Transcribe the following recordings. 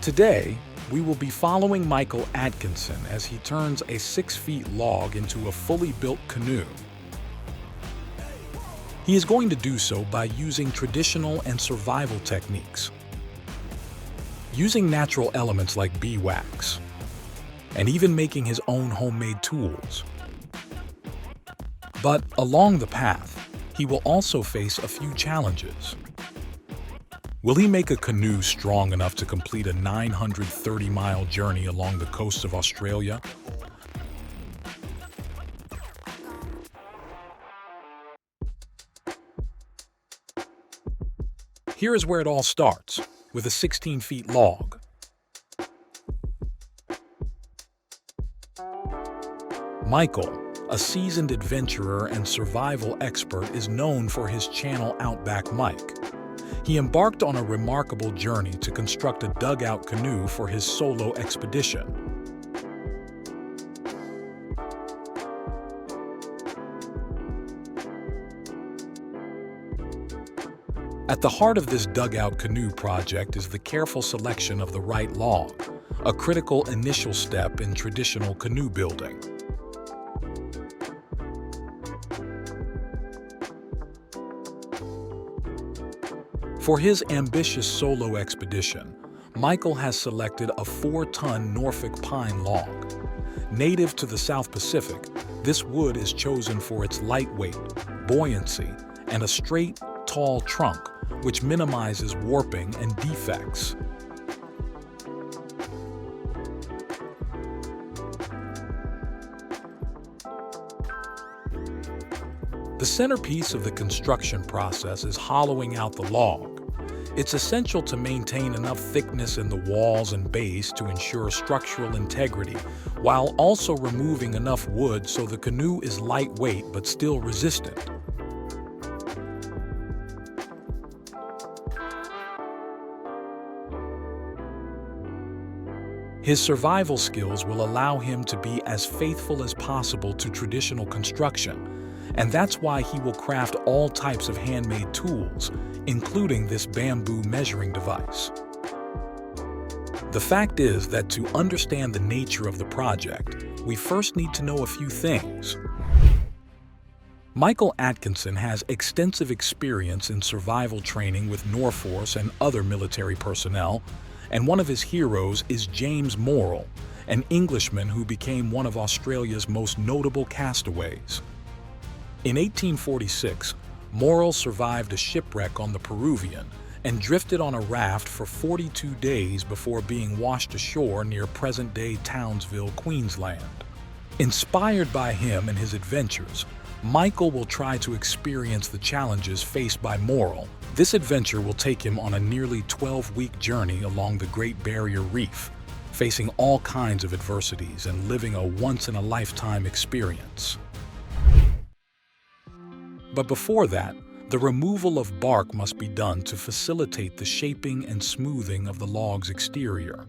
Today, we will be following Michael Atkinson as he turns a 6-foot log into a fully built canoe. He is going to do so by using traditional and survival techniques, using natural elements like beeswax, and even making his own homemade tools. But along the path, he will also face a few challenges. Will he make a canoe strong enough to complete a 930-mile journey along the coast of Australia? Here is where it all starts, with a 16-foot log. Michael, a seasoned adventurer and survival expert, is known for his channel Outback Mike. He embarked on a remarkable journey to construct a dugout canoe for his solo expedition. At the heart of this dugout canoe project is the careful selection of the right log, a critical initial step in traditional canoe building. For his ambitious solo expedition, Michael has selected a 4-ton Norfolk pine log. Native to the South Pacific, this wood is chosen for its lightweight, buoyancy, and a straight, tall trunk, which minimizes warping and defects. The centerpiece of the construction process is hollowing out the log. It's essential to maintain enough thickness in the walls and base to ensure structural integrity, while also removing enough wood so the canoe is lightweight but still resistant. His survival skills will allow him to be as faithful as possible to traditional construction, and that's why he will craft all types of handmade tools, including this bamboo measuring device. The fact is that to understand the nature of the project, we first need to know a few things. Michael Atkinson has extensive experience in survival training with Norforce and other military personnel, and one of his heroes is James Morrill, an Englishman who became one of Australia's most notable castaways. In 1846, Morrill survived a shipwreck on the Peruvian and drifted on a raft for 42 days before being washed ashore near present-day Townsville, Queensland. Inspired by him and his adventures, Michael will try to experience the challenges faced by Morrill. This adventure will take him on a nearly 12-week journey along the Great Barrier Reef, facing all kinds of adversities and living a once-in-a-lifetime experience. But before that, the removal of bark must be done to facilitate the shaping and smoothing of the log's exterior.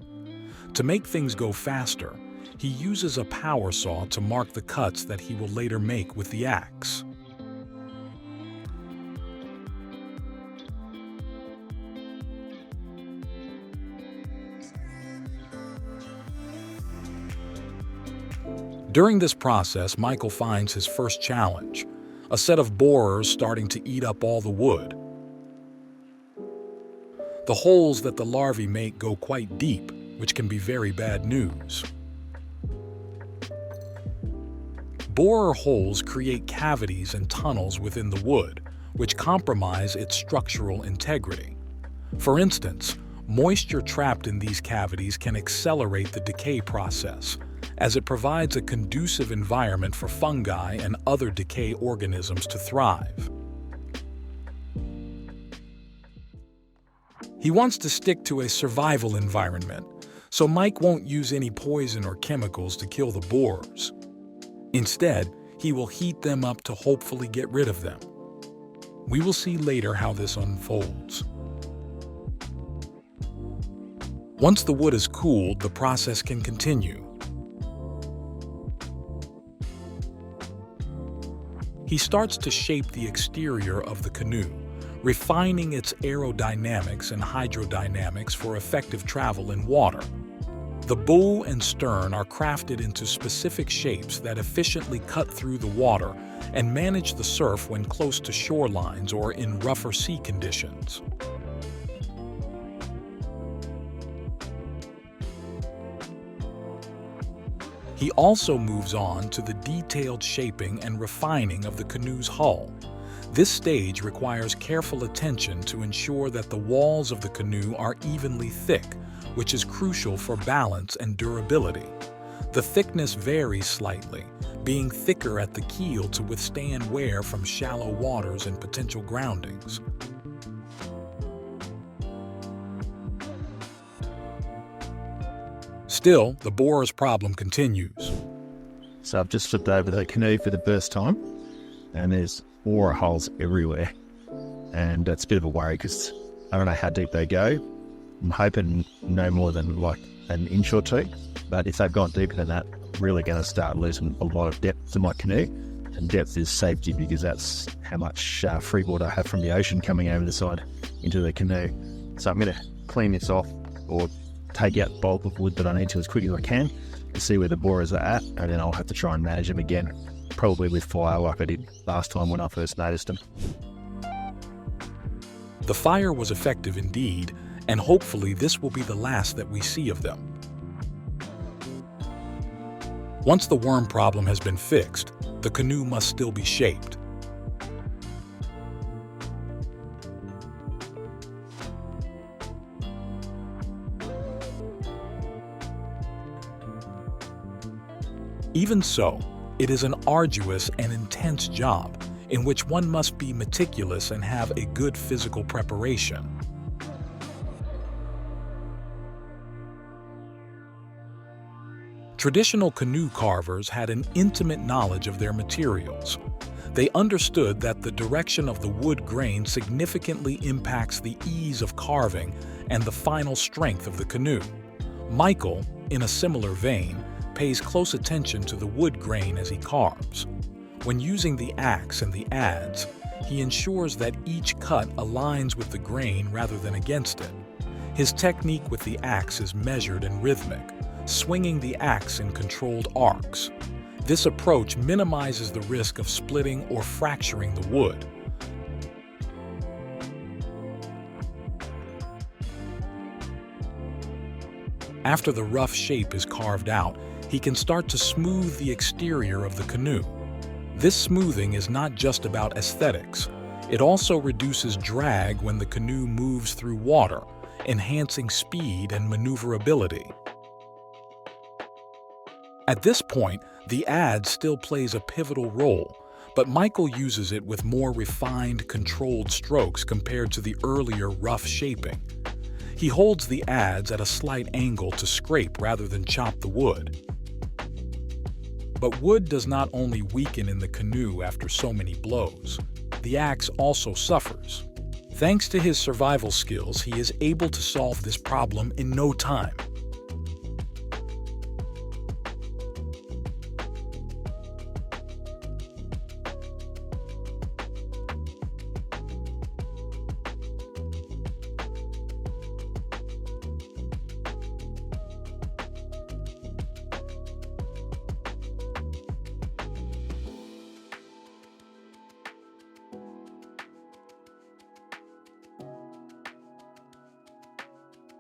To make things go faster, he uses a power saw to mark the cuts that he will later make with the axe. During this process, Michael finds his first challenge: a set of borers starting to eat up all the wood. The holes that the larvae make go quite deep, which can be very bad news. Borer holes create cavities and tunnels within the wood, which compromise its structural integrity. For instance, moisture trapped in these cavities can accelerate the decay process, as it provides a conducive environment for fungi and other decay organisms to thrive. He wants to stick to a survival environment, so Mike won't use any poison or chemicals to kill the borers. Instead, he will heat them up to hopefully get rid of them. We will see later how this unfolds. Once the wood is cooled, the process can continue. He starts to shape the exterior of the canoe, refining its aerodynamics and hydrodynamics for effective travel in water. The bow and stern are crafted into specific shapes that efficiently cut through the water and manage the surf when close to shorelines or in rougher sea conditions. He also moves on to the detailed shaping and refining of the canoe's hull. This stage requires careful attention to ensure that the walls of the canoe are evenly thick, which is crucial for balance and durability. The thickness varies slightly, being thicker at the keel to withstand wear from shallow waters and potential groundings. Still, the borer's problem continues. So I've just flipped over the canoe for the first time, and there's borer holes everywhere. And that's a bit of a worry because I don't know how deep they go. I'm hoping no more than like an inch or two, but if they've gone deeper than that, I'm really going to start losing a lot of depth to my canoe. And depth is safety because that's how much freeboard I have from the ocean coming over the side into the canoe. So I'm going to clean this off or take out the bulk of wood that I need to as quick as I can to see where the borers are at, and then I'll have to try and manage them again, probably with fire like I did last time when I first noticed them. The fire was effective indeed, and hopefully this will be the last that we see of them. Once the worm problem has been fixed, the canoe must still be shaped. Even so, it is an arduous and intense job in which one must be meticulous and have a good physical preparation. Traditional canoe carvers had an intimate knowledge of their materials. They understood that the direction of the wood grain significantly impacts the ease of carving and the final strength of the canoe. Michael, in a similar vein, pays close attention to the wood grain as he carves. When using the axe and the adze, he ensures that each cut aligns with the grain rather than against it. His technique with the axe is measured and rhythmic, swinging the axe in controlled arcs. This approach minimizes the risk of splitting or fracturing the wood. After the rough shape is carved out, he can start to smooth the exterior of the canoe. This smoothing is not just about aesthetics. It also reduces drag when the canoe moves through water, enhancing speed and maneuverability. At this point, the adze still plays a pivotal role, but Michael uses it with more refined, controlled strokes compared to the earlier rough shaping. He holds the adze at a slight angle to scrape rather than chop the wood. But wood does not only weaken in the canoe after so many blows. The axe also suffers. Thanks to his survival skills, he is able to solve this problem in no time.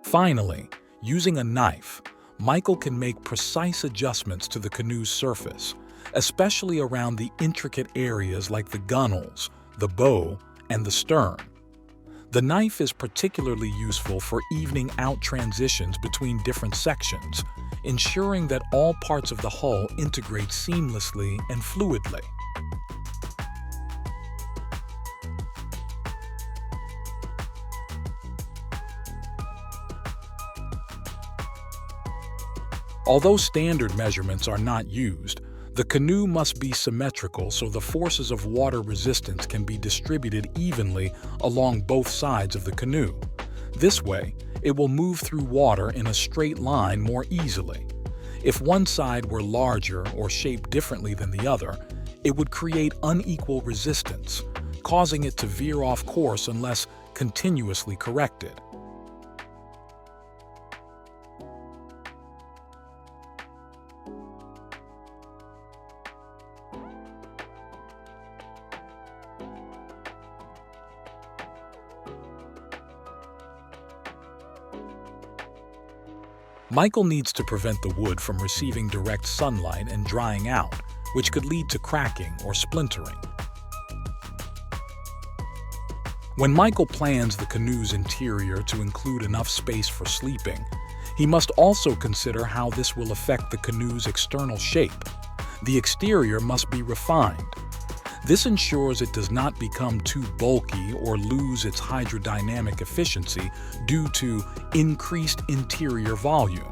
Finally, using a knife, Michael can make precise adjustments to the canoe's surface, especially around the intricate areas like the gunnels, the bow, and the stern. The knife is particularly useful for evening out transitions between different sections, ensuring that all parts of the hull integrate seamlessly and fluidly. Although standard measurements are not used, the canoe must be symmetrical so the forces of water resistance can be distributed evenly along both sides of the canoe. This way, it will move through water in a straight line more easily. If one side were larger or shaped differently than the other, it would create unequal resistance, causing it to veer off course unless continuously corrected. Michael needs to prevent the wood from receiving direct sunlight and drying out, which could lead to cracking or splintering. When Michael plans the canoe's interior to include enough space for sleeping, he must also consider how this will affect the canoe's external shape. The exterior must be refined. This ensures it does not become too bulky or lose its hydrodynamic efficiency due to increased interior volume.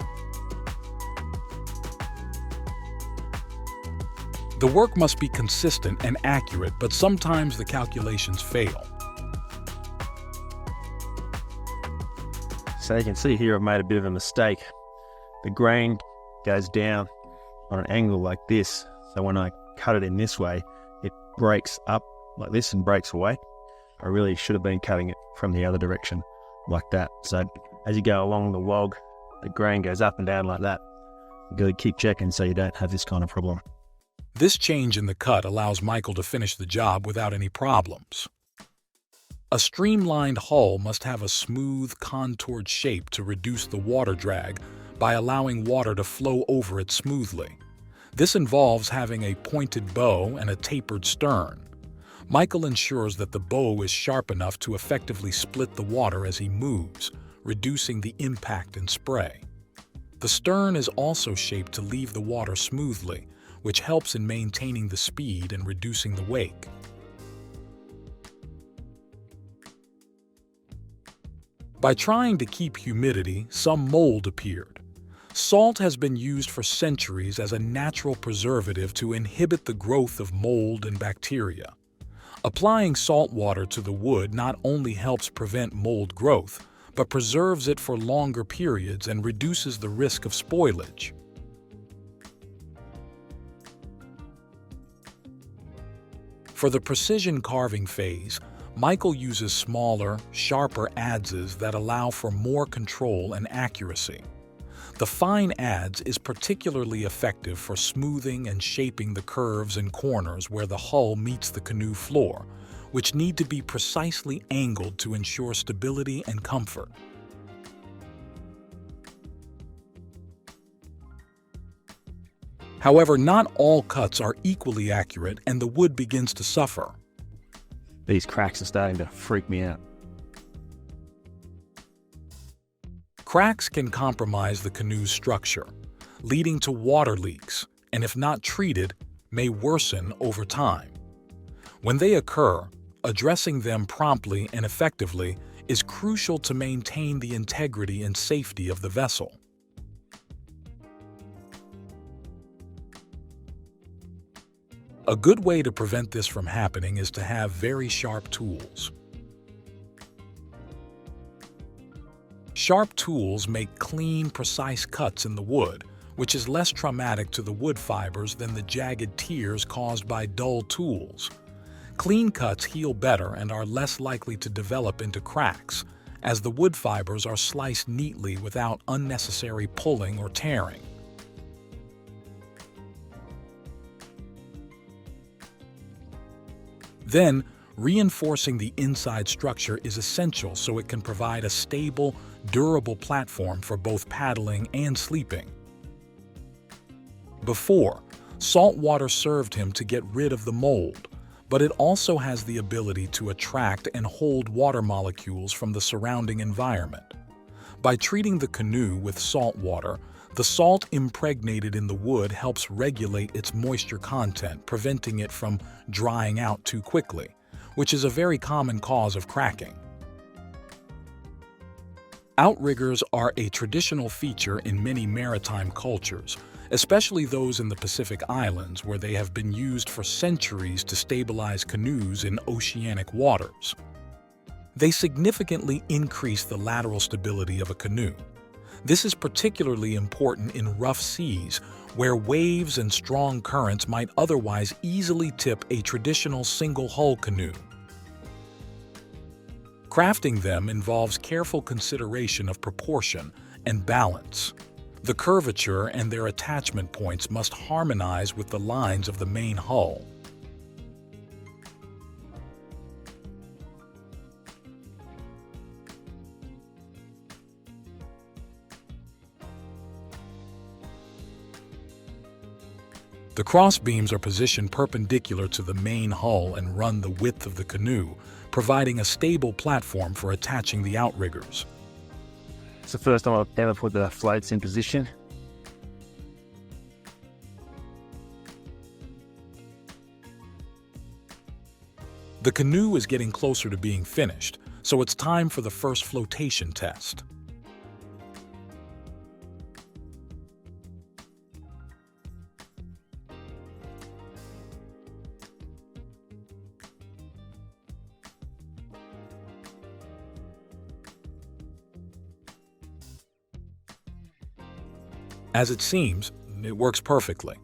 The work must be consistent and accurate, but sometimes the calculations fail. So you can see here I've made a bit of a mistake. The grain goes down on an angle like this, so when I cut it in this way, it breaks up like this and breaks away. I really should have been cutting it from the other direction like that. So as you go along the log, the grain goes up and down like that. You've got to keep checking so you don't have this kind of problem. This change in the cut allows Michael to finish the job without any problems. A streamlined hull must have a smooth, contoured shape to reduce the water drag by allowing water to flow over it smoothly. This involves having a pointed bow and a tapered stern. Michael ensures that the bow is sharp enough to effectively split the water as he moves, reducing the impact and spray. The stern is also shaped to leave the water smoothly, which helps in maintaining the speed and reducing the wake. By trying to keep humidity, some mold appeared. Salt has been used for centuries as a natural preservative to inhibit the growth of mold and bacteria. Applying salt water to the wood not only helps prevent mold growth, but preserves it for longer periods and reduces the risk of spoilage. For the precision carving phase, Michael uses smaller, sharper adzes that allow for more control and accuracy. The fine adze is particularly effective for smoothing and shaping the curves and corners where the hull meets the canoe floor, which need to be precisely angled to ensure stability and comfort. However, not all cuts are equally accurate and the wood begins to suffer. These cracks are starting to freak me out. Cracks can compromise the canoe's structure, leading to water leaks, and if not treated, may worsen over time. When they occur, addressing them promptly and effectively is crucial to maintain the integrity and safety of the vessel. A good way to prevent this from happening is to have very sharp tools. Sharp tools make clean, precise cuts in the wood, which is less traumatic to the wood fibers than the jagged tears caused by dull tools. Clean cuts heal better and are less likely to develop into cracks, as the wood fibers are sliced neatly without unnecessary pulling or tearing. Then, reinforcing the inside structure is essential so it can provide a stable, durable platform for both paddling and sleeping. Before, salt water served him to get rid of the mold, but it also has the ability to attract and hold water molecules from the surrounding environment. By treating the canoe with salt water, the salt impregnated in the wood helps regulate its moisture content, preventing it from drying out too quickly, which is a very common cause of cracking. Outriggers are a traditional feature in many maritime cultures, especially those in the Pacific Islands where they have been used for centuries to stabilize canoes in oceanic waters. They significantly increase the lateral stability of a canoe. This is particularly important in rough seas, where waves and strong currents might otherwise easily tip a traditional single-hull canoe. Crafting them involves careful consideration of proportion and balance. The curvature and their attachment points must harmonize with the lines of the main hull. The crossbeams are positioned perpendicular to the main hull and run the width of the canoe, providing a stable platform for attaching the outriggers. It's the first time I've ever put the floats in position. The canoe is getting closer to being finished, so it's time for the first flotation test. As it seems, it works perfectly.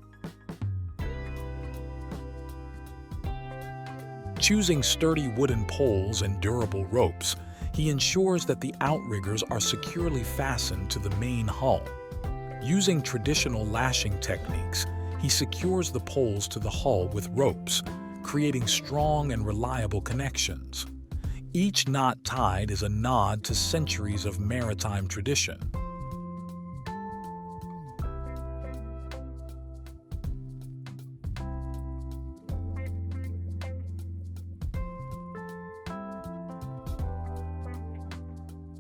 Choosing sturdy wooden poles and durable ropes, he ensures that the outriggers are securely fastened to the main hull. Using traditional lashing techniques, he secures the poles to the hull with ropes, creating strong and reliable connections. Each knot tied is a nod to centuries of maritime tradition.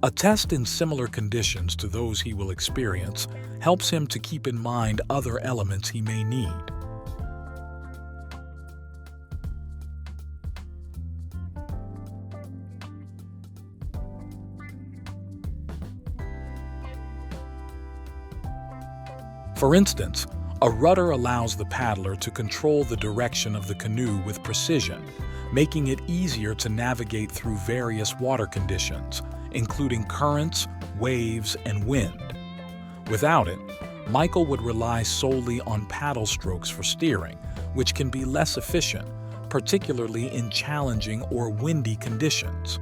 A test in similar conditions to those he will experience helps him to keep in mind other elements he may need. For instance, a rudder allows the paddler to control the direction of the canoe with precision, making it easier to navigate through various water conditions, including currents, waves, and wind. Without it, Michael would rely solely on paddle strokes for steering, which can be less efficient, particularly in challenging or windy conditions.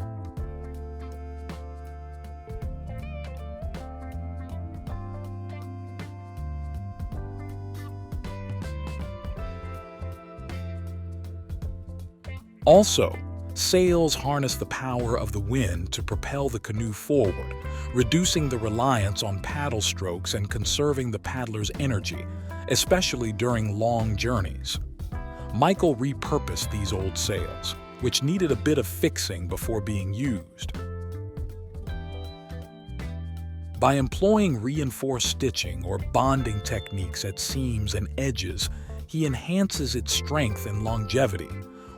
Also, sails harness the power of the wind to propel the canoe forward, reducing the reliance on paddle strokes and conserving the paddler's energy, especially during long journeys. Michael repurposed these old sails, which needed a bit of fixing before being used. By employing reinforced stitching or bonding techniques at seams and edges, he enhances its strength and longevity,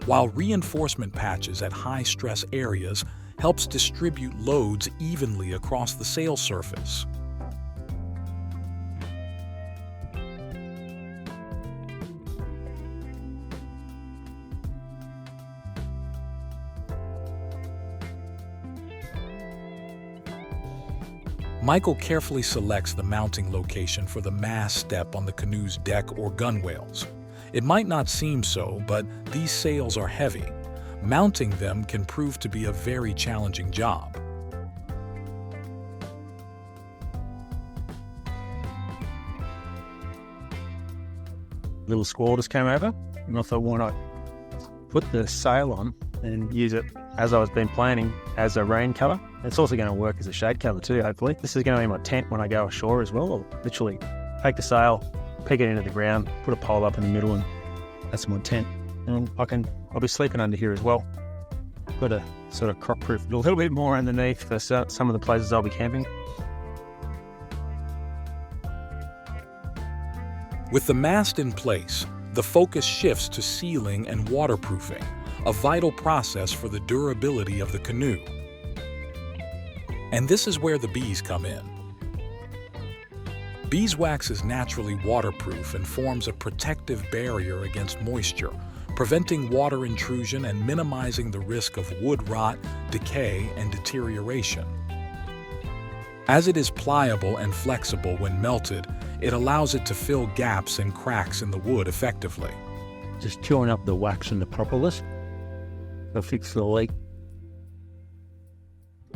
while reinforcement patches at high-stress areas helps distribute loads evenly across the sail surface. Michael carefully selects the mounting location for the mast step on the canoe's deck or gunwales. It might not seem so, but these sails are heavy. Mounting them can prove to be a very challenging job. Little squall just came over, and I thought, why not put the sail on and use it as I was been planning as a rain cover. It's also going to work as a shade cover too, hopefully. This is going to be my tent when I go ashore as well. I'll literally take the sail, peg it into the ground, put a pole up in the middle, and that's my tent. And I'll be sleeping under here as well. Got to sort of crop-proof it a little bit more underneath for some of the places I'll be camping. With the mast in place, the focus shifts to sealing and waterproofing, a vital process for the durability of the canoe. And this is where the bees come in. Beeswax is naturally waterproof and forms a protective barrier against moisture, preventing water intrusion and minimizing the risk of wood rot, decay, and deterioration. As it is pliable and flexible when melted, it allows it to fill gaps and cracks in the wood effectively. Just chewing up the wax and the propolis to fix the leak.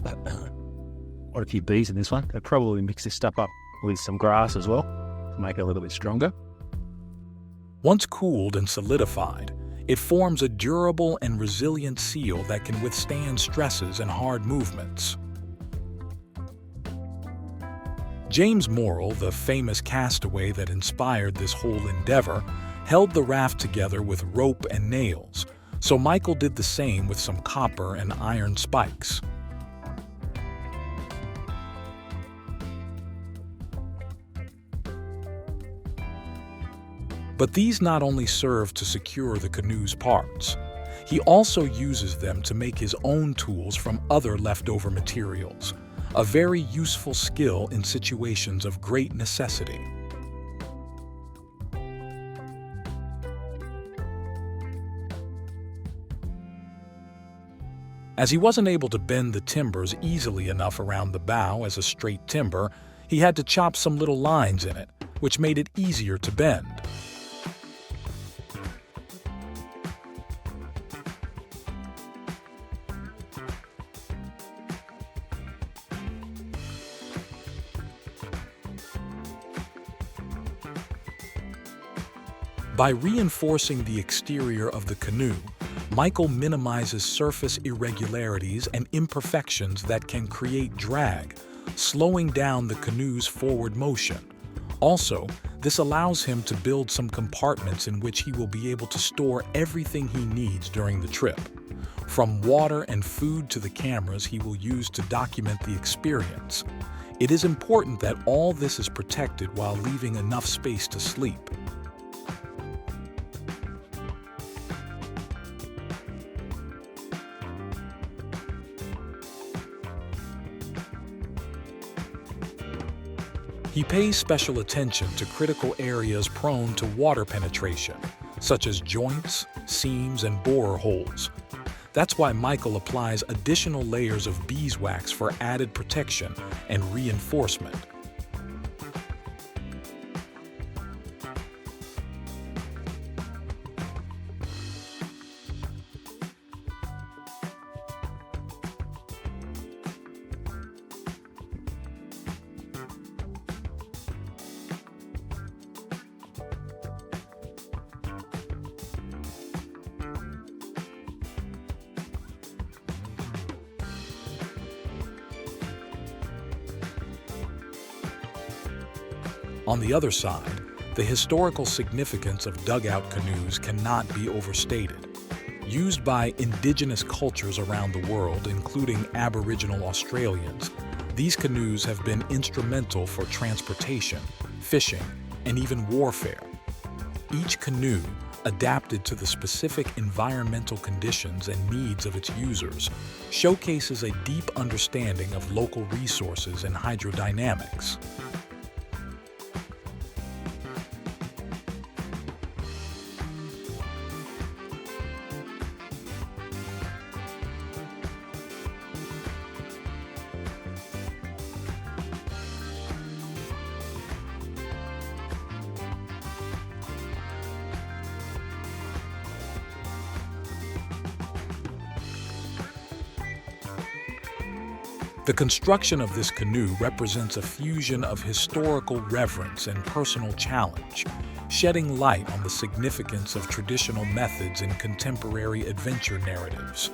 Quite a few bees in this one. I'd probably mix this stuff up with some grass as well to make it a little bit stronger. Once cooled and solidified, it forms a durable and resilient seal that can withstand stresses and hard movements. James Morrill, the famous castaway that inspired this whole endeavor, held the raft together with rope and nails, so Michael did the same with some copper and iron spikes. But these not only serve to secure the canoe's parts, he also uses them to make his own tools from other leftover materials, a very useful skill in situations of great necessity. As he wasn't able to bend the timbers easily enough around the bow as a straight timber, he had to chop some little lines in it, which made it easier to bend. By reinforcing the exterior of the canoe, Michael minimizes surface irregularities and imperfections that can create drag, slowing down the canoe's forward motion. Also, this allows him to build some compartments in which he will be able to store everything he needs during the trip. From water and food to the cameras he will use to document the experience. It is important that all this is protected while leaving enough space to sleep. He pays special attention to critical areas prone to water penetration, such as joints, seams, and borer holes. That's why Michael applies additional layers of beeswax for added protection and reinforcement. On the other side, the historical significance of dugout canoes cannot be overstated. Used by indigenous cultures around the world, including Aboriginal Australians, these canoes have been instrumental for transportation, fishing, and even warfare. Each canoe, adapted to the specific environmental conditions and needs of its users, showcases a deep understanding of local resources and hydrodynamics. The construction of this canoe represents a fusion of historical reverence and personal challenge, shedding light on the significance of traditional methods in contemporary adventure narratives.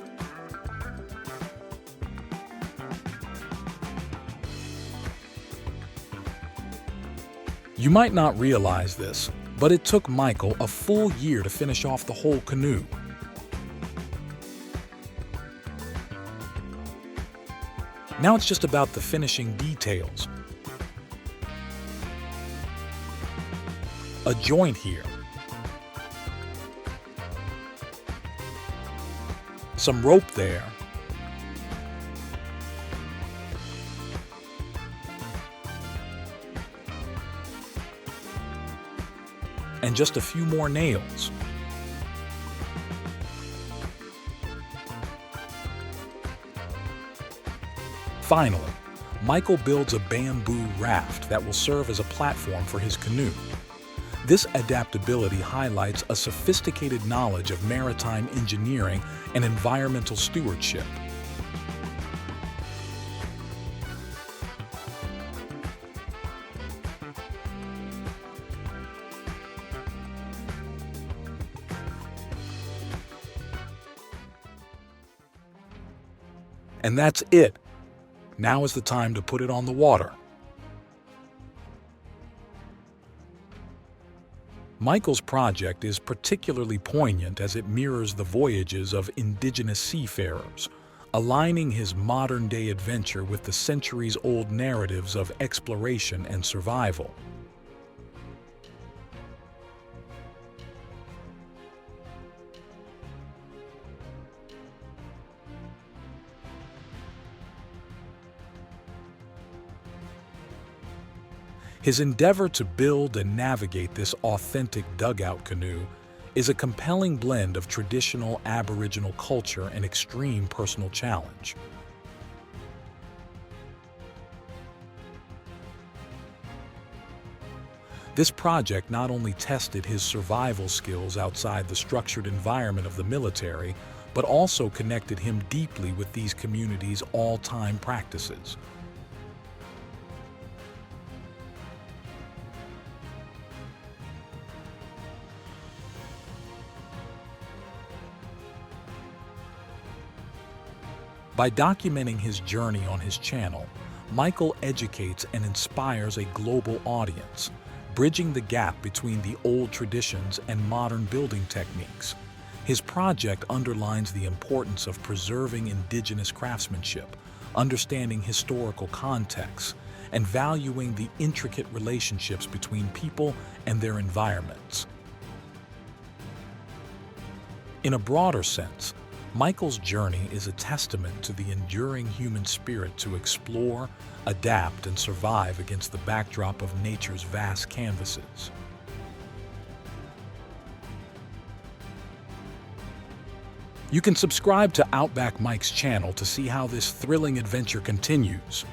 You might not realize this, but it took Michael a full year to finish off the whole canoe. Now it's just about the finishing details. A joint here. Some rope there. And just a few more nails. Finally, Michael builds a bamboo raft that will serve as a platform for his canoe. This adaptability highlights a sophisticated knowledge of maritime engineering and environmental stewardship. And that's it. Now is the time to put it on the water. Michael's project is particularly poignant as it mirrors the voyages of indigenous seafarers, aligning his modern-day adventure with the centuries-old narratives of exploration and survival. His endeavor to build and navigate this authentic dugout canoe is a compelling blend of traditional Aboriginal culture and extreme personal challenge. This project not only tested his survival skills outside the structured environment of the military, but also connected him deeply with these communities' all-time practices. By documenting his journey on his channel, Michael educates and inspires a global audience, bridging the gap between the old traditions and modern building techniques. His project underlines the importance of preserving indigenous craftsmanship, understanding historical contexts, and valuing the intricate relationships between people and their environments. In a broader sense, Michael's journey is a testament to the enduring human spirit to explore, adapt, and survive against the backdrop of nature's vast canvases. You can subscribe to Outback Mike's channel to see how this thrilling adventure continues.